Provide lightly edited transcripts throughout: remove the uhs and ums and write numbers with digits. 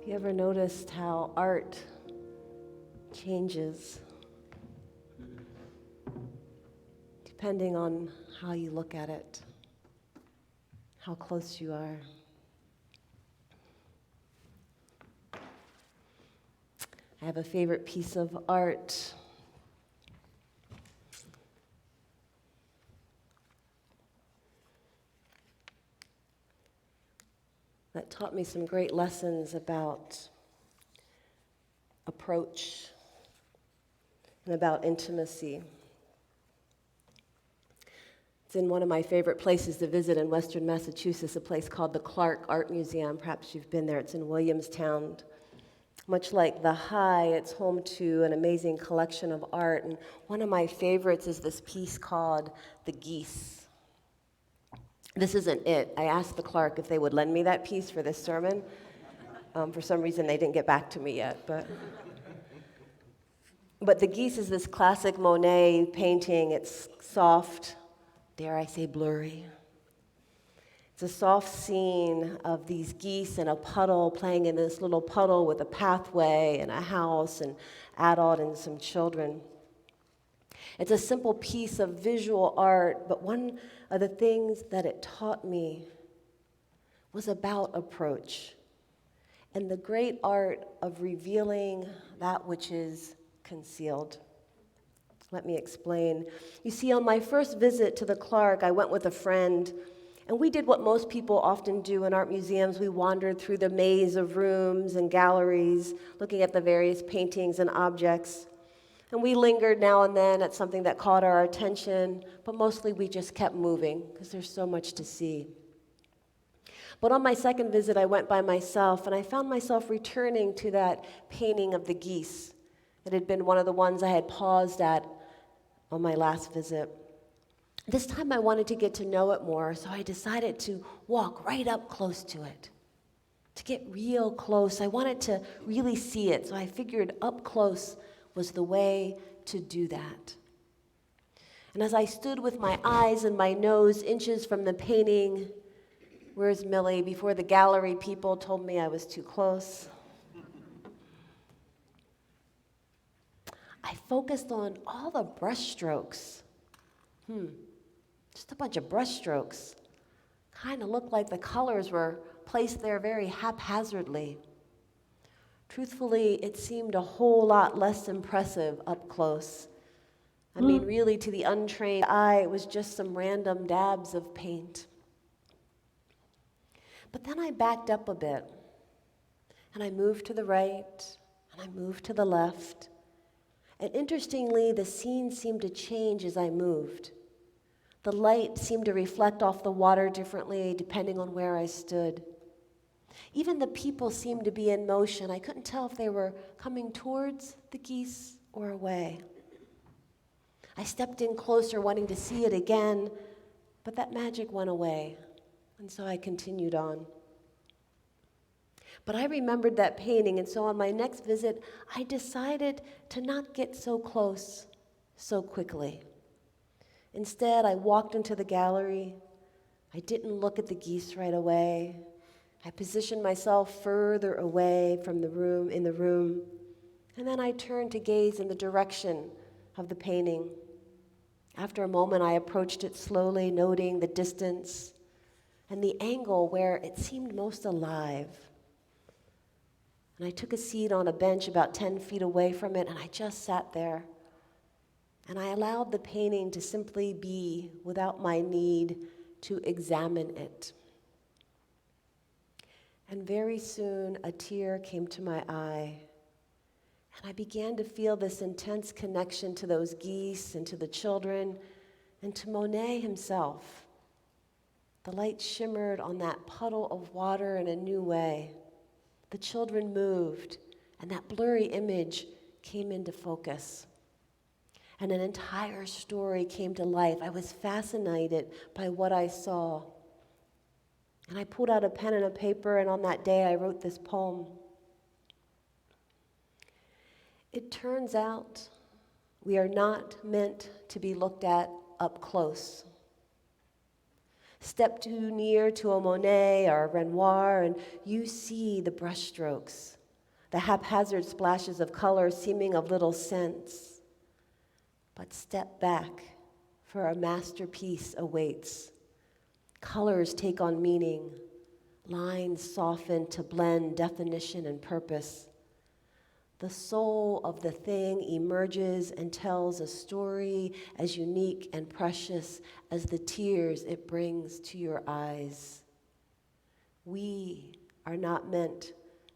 You ever noticed how art changes depending on how you look at it, how close you are? I have a favorite piece of art. That taught me some great lessons about approach and about intimacy. It's in one of my favorite places to visit in Western Massachusetts, a place called the Clark Art Museum. Perhaps you've been there. It's in Williamstown. Much like the High, it's home to an amazing collection of art. And one of my favorites is this piece called The Geese. This isn't it. I asked the Clark if they would lend me that piece for this sermon. For some reason, they didn't get back to me yet. But The Geese is this classic Monet painting. It's soft, dare I say blurry. It's a soft scene of these geese in a puddle, playing in this little puddle with a pathway and a house, and adult and some children. It's a simple piece of visual art, but one of the things that it taught me was about approach and the great art of revealing that which is concealed. Let me explain. You see, on my first visit to the Clark, I went with a friend, and we did what most people often do in art museums. We wandered through the maze of rooms and galleries, looking at the various paintings and objects. And we lingered now and then at something that caught our attention, but mostly we just kept moving because there's so much to see. But on my second visit, I went by myself, and I found myself returning to that painting of the geese. It had been one of the ones I had paused at on my last visit. This time I wanted to get to know it more, so I decided to walk right up close to it. To get real close, I wanted to really see it, so I figured up close was the way to do that. And as I stood with my eyes and my nose inches from the painting, where's Millie, before the gallery people told me I was too close, I focused on all the brush strokes. Just a bunch of brush strokes. Kind of looked like the colors were placed there very haphazardly. Truthfully, it seemed a whole lot less impressive up close. I mean, really, to the untrained eye, it was just some random dabs of paint. But then I backed up a bit, and I moved to the right, and I moved to the left. And interestingly, the scene seemed to change as I moved. The light seemed to reflect off the water differently depending on where I stood. Even the people seemed to be in motion. I couldn't tell if they were coming towards the geese or away. I stepped in closer, wanting to see it again, but that magic went away, and so I continued on. But I remembered that painting, and so on my next visit, I decided to not get so close so quickly. Instead, I walked into the gallery. I didn't look at the geese right away. I positioned myself further away from the room, and then I turned to gaze in the direction of the painting. After a moment, I approached it slowly, noting the distance and the angle where it seemed most alive. And I took a seat on a bench about 10 feet away from it, and I just sat there. And I allowed the painting to simply be without my need to examine it. And very soon, a tear came to my eye, and I began to feel this intense connection to those geese and to the children and to Monet himself. The light shimmered on that puddle of water in a new way. The children moved, and that blurry image came into focus. And an entire story came to life. I was fascinated by what I saw. And I pulled out a pen and a paper, and on that day I wrote this poem. It turns out we are not meant to be looked at up close. Step too near to a Monet or a Renoir, and you see the brushstrokes, the haphazard splashes of color seeming of little sense. But step back, for a masterpiece awaits. Colors take on meaning, lines soften to blend definition and purpose. The soul of the thing emerges and tells a story as unique and precious as the tears it brings to your eyes. We are not meant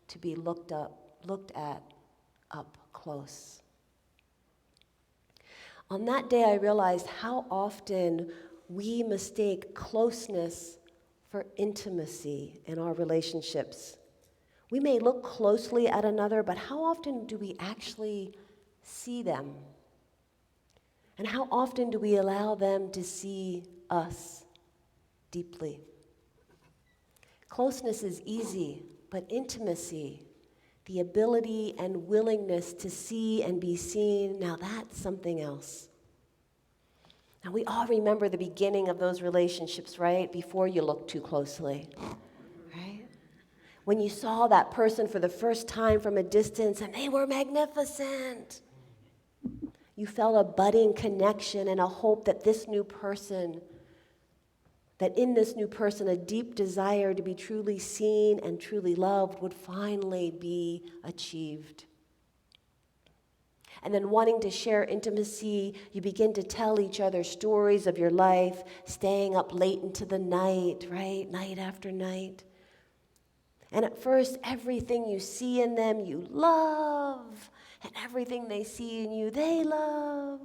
to be looked at up close. On that day, I realized how often we mistake closeness for intimacy in our relationships. We may look closely at another, but how often do we actually see them? And how often do we allow them to see us deeply? Closeness is easy, but intimacy, the ability and willingness to see and be seen, now that's something else. Now we all remember the beginning of those relationships, right? Before you look too closely. When you saw that person for the first time from a distance and they were magnificent. You felt a budding connection and a hope that in this new person, a deep desire to be truly seen and truly loved would finally be achieved. And then wanting to share intimacy, you begin to tell each other stories of your life, staying up late into the night, right? Night after night. And at first, everything you see in them, you love. And everything they see in you, they love.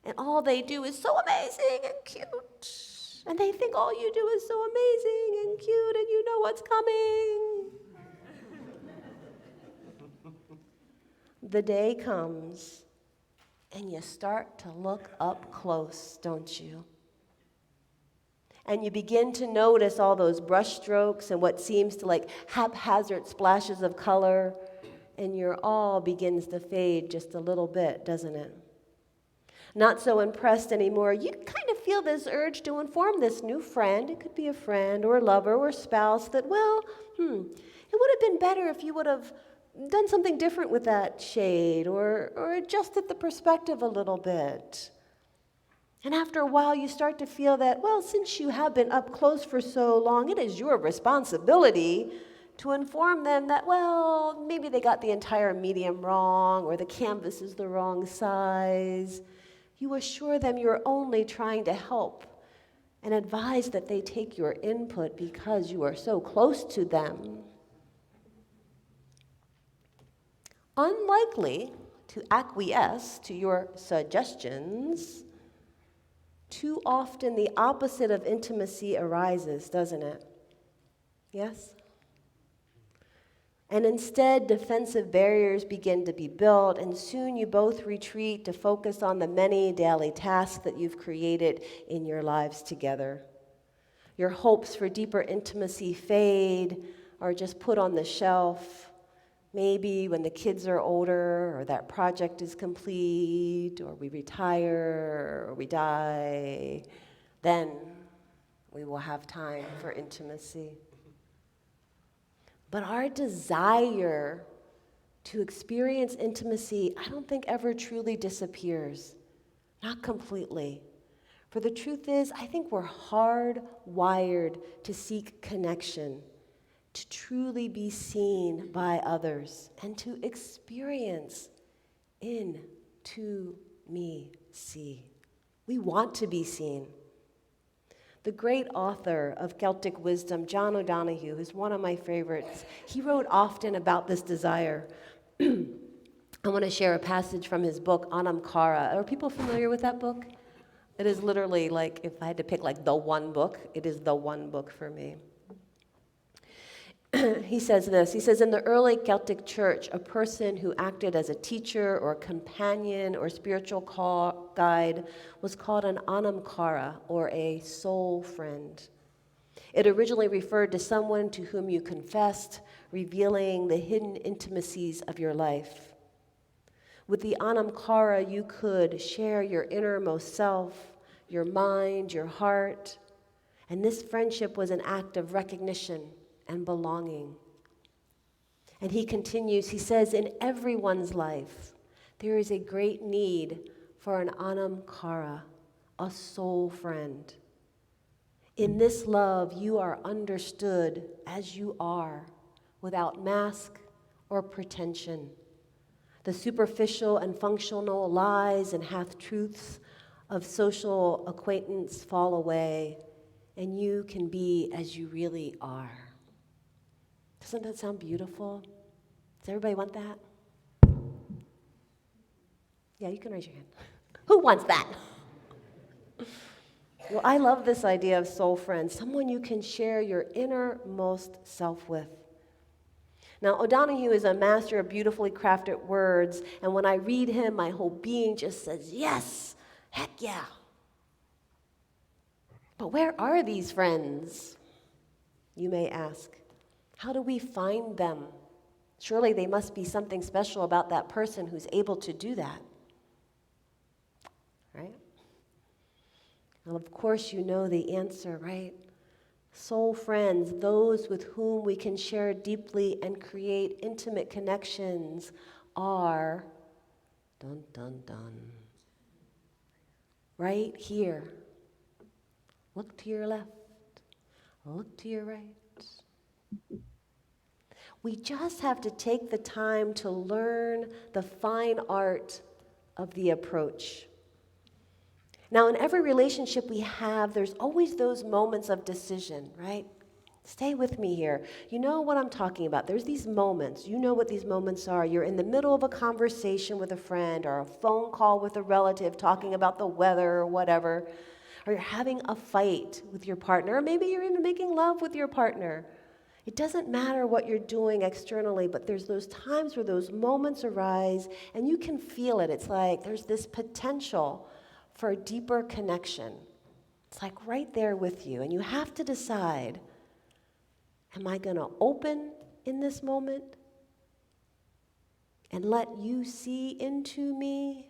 And all they do is so amazing and cute. And they think all you do is so amazing and cute, and you know what's coming. The day comes, and you start to look up close, don't you? And you begin to notice all those brush strokes and what seems to like haphazard splashes of color, and your all begins to fade just a little bit, doesn't it? Not so impressed anymore, you kind of feel this urge to inform this new friend, it could be a friend or a lover or spouse, that, well, it would have been better if you would have done something different with that shade or adjusted the perspective a little bit. And after a while, you start to feel that, well, since you have been up close for so long, it is your responsibility to inform them that, well, maybe they got the entire medium wrong or the canvas is the wrong size. You assure them you're only trying to help and advise that they take your input because you are so close to them. Unlikely to acquiesce to your suggestions, too often the opposite of intimacy arises, doesn't it? Yes? And instead, defensive barriers begin to be built, and soon you both retreat to focus on the many daily tasks that you've created in your lives together. Your hopes for deeper intimacy fade or just put on the shelf. Maybe when the kids are older, or that project is complete, or we retire, or we die, then we will have time for intimacy. But our desire to experience intimacy, I don't think ever truly disappears. Not completely. For the truth is, I think we're hardwired to seek connection, to truly be seen by others, and to experience into me see. We want to be seen. The great author of Celtic wisdom, John O'Donohue, who's one of my favorites, he wrote often about this desire. I want to share a passage from his book, Anam Cara. Are people familiar with that book? It is literally like, if I had to pick like the one book, it is the one book for me. He says this, he says, in the early Celtic church, a person who acted as a teacher or companion or spiritual guide was called an anam cara, or a soul friend. It originally referred to someone to whom you confessed, revealing the hidden intimacies of your life. With the anam cara, you could share your innermost self, your mind, your heart. And this friendship was an act of recognition and belonging. And he continues, he says, in everyone's life, there is a great need for an anam cara, a soul friend. In this love, you are understood as you are, without mask or pretension. The superficial and functional lies and half-truths of social acquaintance fall away, and you can be as you really are. Doesn't that sound beautiful? Does everybody want that? Yeah, you can raise your hand. Who wants that? Well, I love this idea of soul friends, someone you can share your innermost self with. Now, O'Donohue is a master of beautifully crafted words, and when I read him, my whole being just says, yes, heck yeah. But where are these friends? You may ask. How do we find them? Surely they must be something special about that person who's able to do that. Right? Well, of course you know the answer, right? Soul friends, those with whom we can share deeply and create intimate connections, are, dun dun dun, right here. Look to your left, look to your right. We just have to take the time to learn the fine art of the approach. Now, in every relationship we have, there's always those moments of decision, right? Stay with me here. You know what I'm talking about. There's these moments. You know what these moments are. You're in the middle of a conversation with a friend or a phone call with a relative talking about the weather or whatever, or you're having a fight with your partner, or maybe you're even making love with your partner. It doesn't matter what you're doing externally, but there's those times where those moments arise and you can feel it. It's like there's this potential for a deeper connection. It's like right there with you. And you have to decide, am I going to open in this moment and let you see into me?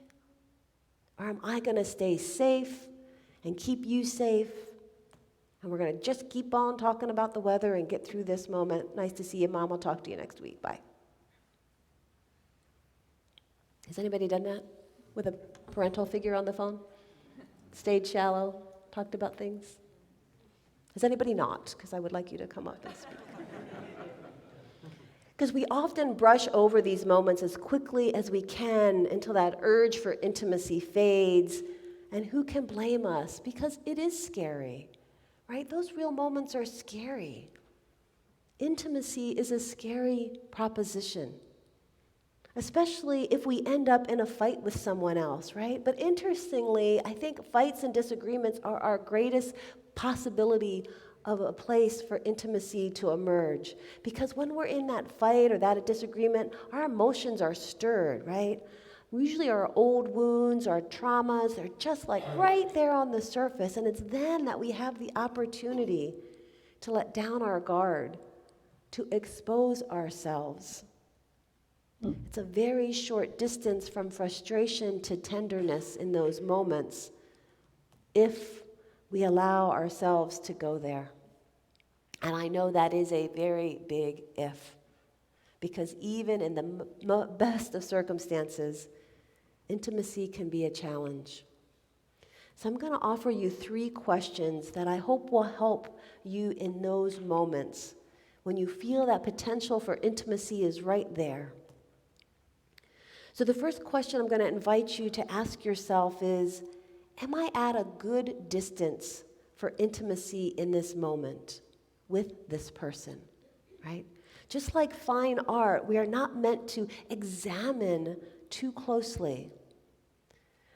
Or am I going to stay safe and keep you safe? And we're going to just keep on talking about the weather and get through this moment. Nice to see you, Mom. I'll talk to you next week. Bye. Has anybody done that with a parental figure on the phone? Stayed shallow, talked about things? Has anybody not? Because I would like you to come up and speak. Because we often brush over these moments as quickly as we can until that urge for intimacy fades. And who can blame us? Because it is scary. Right? Those real moments are scary. Intimacy is a scary proposition, especially if we end up in a fight with someone else, right? But interestingly, I think fights and disagreements are our greatest possibility of a place for intimacy to emerge. Because when we're in that fight or that disagreement, our emotions are stirred, right? Usually our old wounds, our traumas, they're just like right there on the surface. And it's then that we have the opportunity to let down our guard, to expose ourselves. It's a very short distance from frustration to tenderness in those moments if we allow ourselves to go there. And I know that is a very big if, because even in the best of circumstances, intimacy can be a challenge. So I'm going to offer you 3 questions that I hope will help you in those moments when you feel that potential for intimacy is right there. So the first question I'm going to invite you to ask yourself is, am I at a good distance for intimacy in this moment with this person, right? Just like fine art, we are not meant to examine too closely.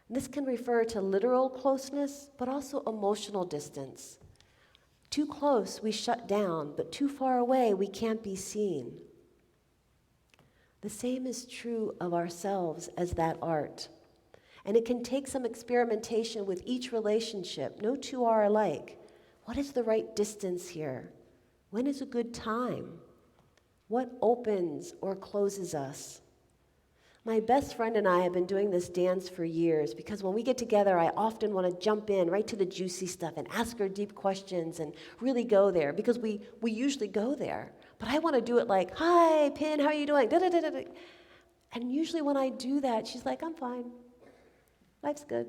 This can refer to literal closeness, but also emotional distance. Too close, we shut down, but too far away, we can't be seen. The same is true of ourselves as that art. And it can take some experimentation with each relationship. No two are alike. What is the right distance here? When is a good time? What opens or closes us? My best friend and I have been doing this dance for years because when we get together, I often want to jump in right to the juicy stuff and ask her deep questions and really go there because we usually go there. But I want to do it like, hi, Pin, how are you doing? Da, da, da, da, da. And usually when I do that, she's like, I'm fine. Life's good.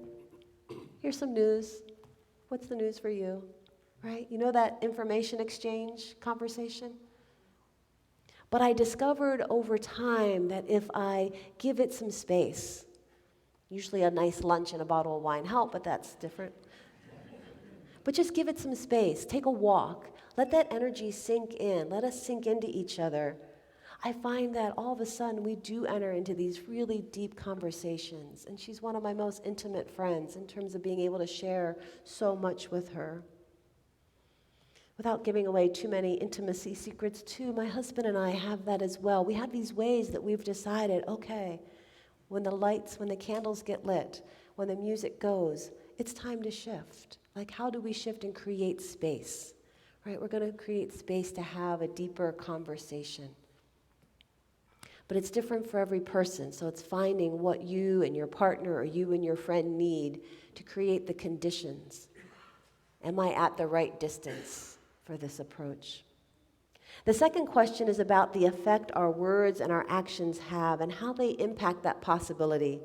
Here's some news. What's the news for you? Right? You know that information exchange conversation? But I discovered over time that if I give it some space, usually a nice lunch and a bottle of wine help, but that's different. But just give it some space. Take a walk. Let that energy sink in. Let us sink into each other. I find that all of a sudden we do enter into these really deep conversations. And she's one of my most intimate friends in terms of being able to share so much with her. Without giving away too many intimacy secrets too, my husband and I have that as well. We have these ways that we've decided, okay, when the candles get lit, when the music goes, it's time to shift. Like, how do we shift and create space? Right? We're going to create space to have a deeper conversation. But it's different for every person, so it's finding what you and your partner or you and your friend need to create the conditions. Am I at the right distance for this approach? The second question is about the effect our words and our actions have and how they impact that possibility.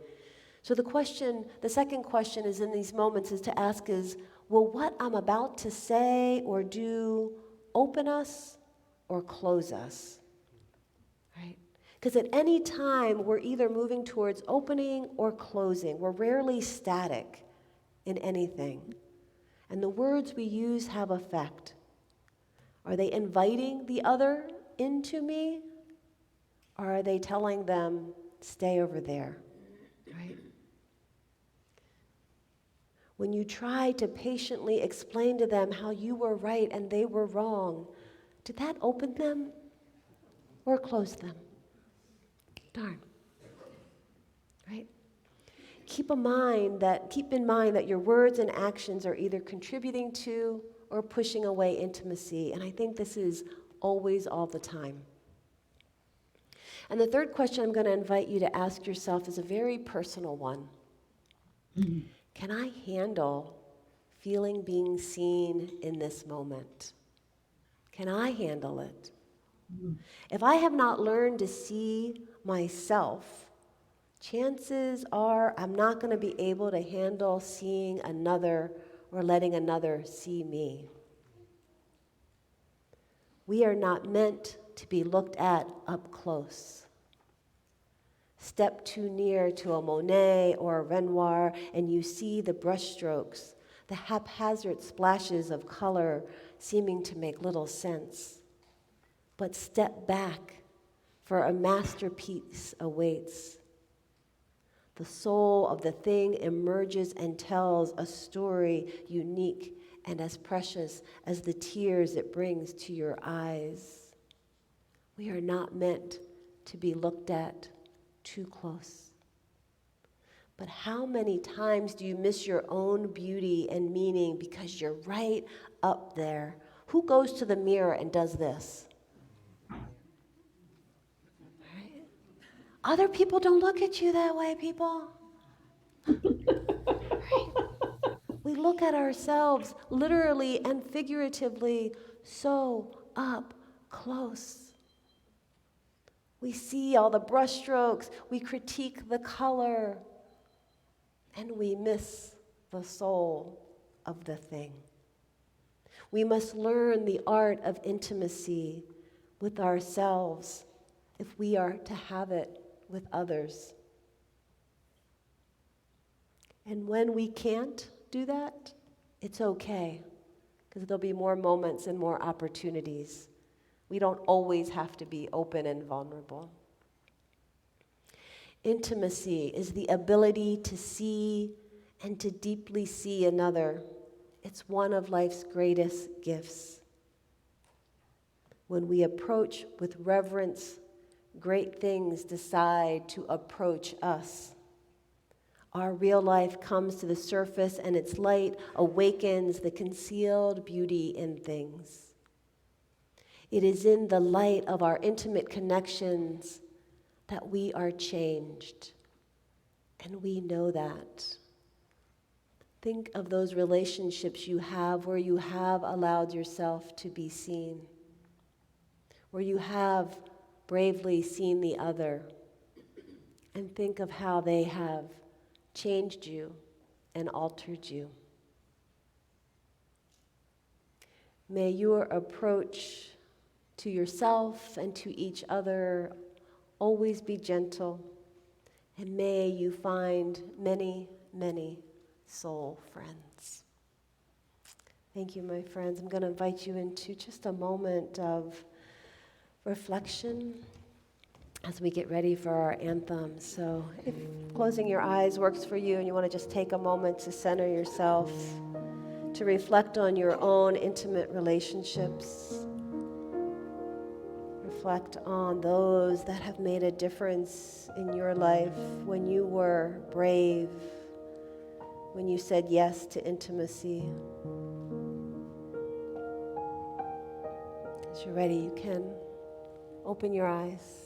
So the second question is in these moments is to ask is, will what I'm about to say or do open us or close us? Right? Because at any time, we're either moving towards opening or closing. We're rarely static in anything. And the words we use have effect. Are they inviting the other into me? Or are they telling them, stay over there? Right? When you try to patiently explain to them how you were right and they were wrong, did that open them or close them? Darn. Right? Keep in mind that your words and actions are either contributing to or pushing away intimacy. And I think this is always all the time. And the third question I'm going to invite you to ask yourself is a very personal one. Can I handle feeling being seen in this moment? Can I handle it? If I have not learned to see myself, chances are I'm not going to be able to handle seeing another or letting another see me. We are not meant to be looked at up close. Step too near to a Monet or a Renoir and you see the brushstrokes, the haphazard splashes of color seeming to make little sense. But step back, for a masterpiece awaits. The soul of the thing emerges and tells a story unique and as precious as the tears it brings to your eyes. We are not meant to be looked at too close. But how many times do you miss your own beauty and meaning because you're right up there? Who goes to the mirror and does this? Right? Other people don't look at you that way, people. Right? We look at ourselves literally and figuratively so up close. We see all the brushstrokes, we critique the color, and we miss the soul of the thing. We must learn the art of intimacy with ourselves if we are to have it with others. And when we can't do that, it's okay, because there'll be more moments and more opportunities. We don't always have to be open and vulnerable. Intimacy is the ability to see and to deeply see another. It's one of life's greatest gifts. When we approach with reverence, great things decide to approach us. Our real life comes to the surface and its light awakens the concealed beauty in things. It is in the light of our intimate connections that we are changed, and we know that. Think of those relationships you have where you have allowed yourself to be seen, where you have bravely seen the other, and think of how they have changed you and altered you. May your approach to yourself and to each other always be gentle, and may you find many, many soul friends. Thank you, my friends. I'm going to invite you into just a moment of reflection as we get ready for our anthem. So if closing your eyes works for you and you want to just take a moment to center yourself, to reflect on your own intimate relationships, reflect on those that have made a difference in your life when you were brave, when you said yes to intimacy. As you're ready, you can open your eyes.